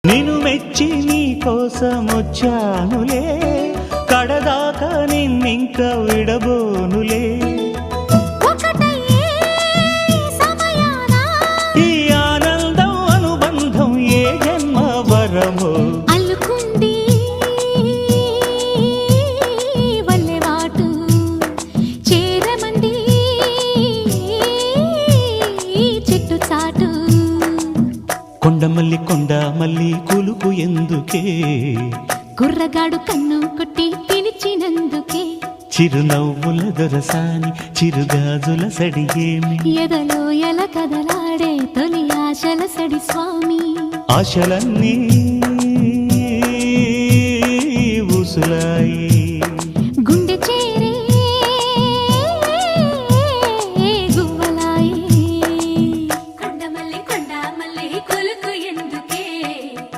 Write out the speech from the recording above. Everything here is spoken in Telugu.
నిన్ను మెచ్చి నీ కోసం వచ్చానులే, కడదాకా నిన్నింక విడబోనులే. ఈ ఆనందం అనుబంధం ఏ జన్మ వరమో అల్లుకుంది వల్లెవాటు చేరమంది చెట్టు చాటు. కొండమల్లి కొండమల్లి కులుకు ఎందుకే, కుర్రగాడు కన్ను కొట్టి పిలిచినందుకే. చిరునవ్వుల దొరసాని చిరుగాజుల సడియేమి, ఎదలో ఎల కదలాడే తొలి ఆశల సడి స్వామి. ఆశలన్నీ ఊసులా